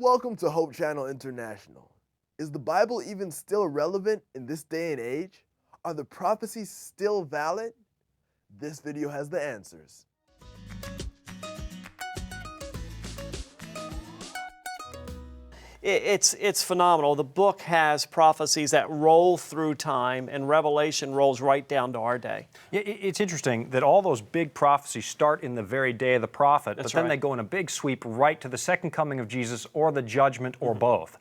Welcome to Hope Channel International. Is the Bible even still relevant in this day and age? Are the prophecies still valid? This video has the answers. It's phenomenal. The book has prophecies that roll through time, and Revelation rolls right down to our day. It's interesting that all those big prophecies start in the very day of the prophet, but then they go in a big sweep right to the second coming of Jesus or the judgment or both.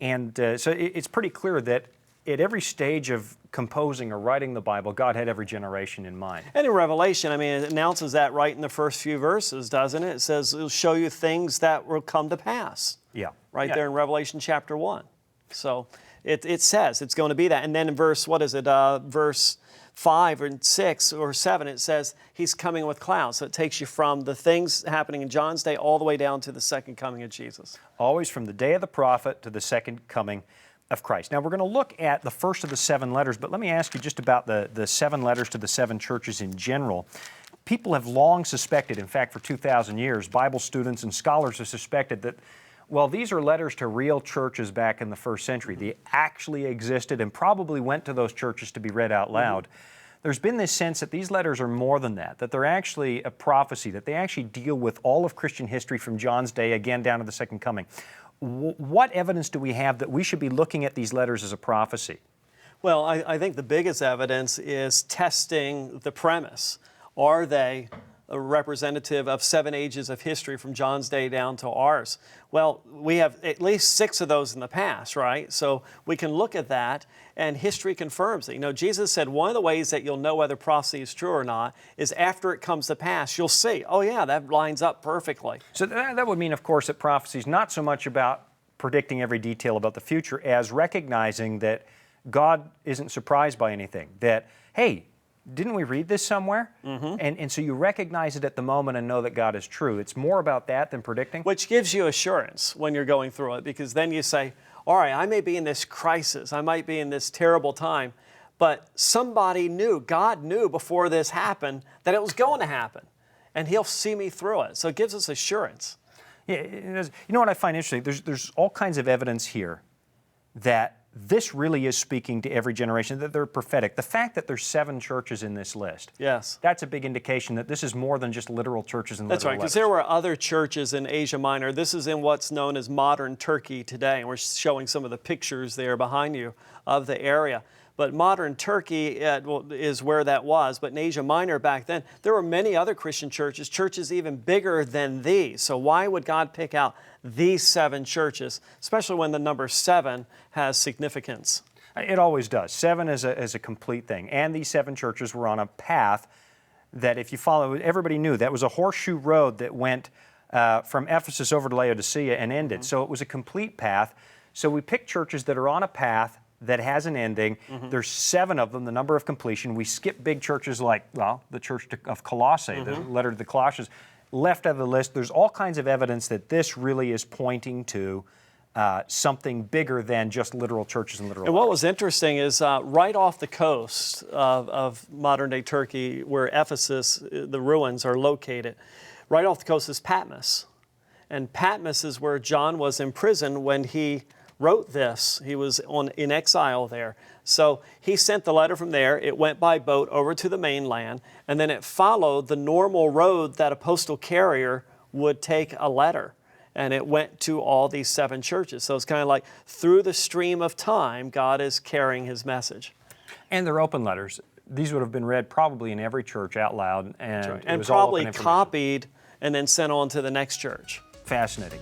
And so it's pretty clear that at every stage of composing or writing the Bible, God had every generation in mind. And in Revelation, I mean, it announces that right in the first few verses, doesn't it? It says it'll show you things that will come to pass. Yeah. Right there in Revelation chapter 1. So it says it's going to be that. And then in verse 5 or 6 or 7, it says he's coming with clouds. So it takes you from the things happening in John's day all the way down to the second coming of Jesus. Always from the day of the prophet to the second coming of Christ. Now we're going to look at the first of the 7 letters, but let me ask you just about the 7 letters to the 7 churches in general. People have long suspected, in fact for 2,000 years, Bible students and scholars have suspected that, well, these are letters to real churches back in the first century. They actually existed and probably went to those churches to be read out loud. There's been this sense that these letters are more than that they're actually a prophecy, that they actually deal with all of Christian history from John's day, again, down to the second coming. What evidence do we have that we should be looking at these letters as a prophecy? Well, I think the biggest evidence is testing the premise. Are they a representative of 7 ages of history from John's day down to ours? Well, we have at least 6 of those in the past, right? So we can look at that, and history confirms it. You know, Jesus said one of the ways that you'll know whether prophecy is true or not is after it comes to pass, you'll see, oh yeah, that lines up perfectly. So that would mean, of course, that prophecy is not so much about predicting every detail about the future as recognizing that God isn't surprised by anything, that, hey, didn't we read this somewhere? And so you recognize it at the moment and know that God is true. It's more about that than predicting. Which gives you assurance when you're going through it, because then you say, all right, I may be in this crisis, I might be in this terrible time, but somebody knew, God knew before this happened that it was going to happen, and He'll see me through it. So it gives us assurance. Yeah, you know what I find interesting? There's all kinds of evidence here that this really is speaking to every generation, that they're prophetic. The fact that there's 7 churches in this list, that's a big indication that this is more than just literal churches and That's literal right, because letters. there were other churches in Asia Minor. This is in what's known as modern Turkey today, and we're showing some of the pictures there behind you of the area. But modern Turkey is where that was. But in Asia Minor back then, there were many other Christian churches even bigger than these. So why would God pick out these 7 churches, especially when the number 7 has significance? It always does. 7 is a complete thing. And these 7 churches were on a path that, if you follow, everybody knew that was a horseshoe road that went from Ephesus over to Laodicea and ended. So it was a complete path. So we pick churches that are on a path that has an ending. There's 7 of them, the number of completion. We skip big churches like, well, the church of Colossae, the letter to the Colossians, left out of the list. There's all kinds of evidence that this really is pointing to something bigger than just literal churches and literal And what was interesting is right off the coast of modern-day Turkey, where Ephesus, the ruins are located, right off the coast is Patmos. And Patmos is where John was imprisoned when he wrote this. He was in exile there. So he sent the letter from there. It went by boat over to the mainland, and then it followed the normal road that a postal carrier would take a letter. And it went to all these 7 churches. So it's kind of like through the stream of time, God is carrying His message. And they're open letters. These would have been read probably in every church out loud. And, and probably copied and then sent on to the next church. Fascinating.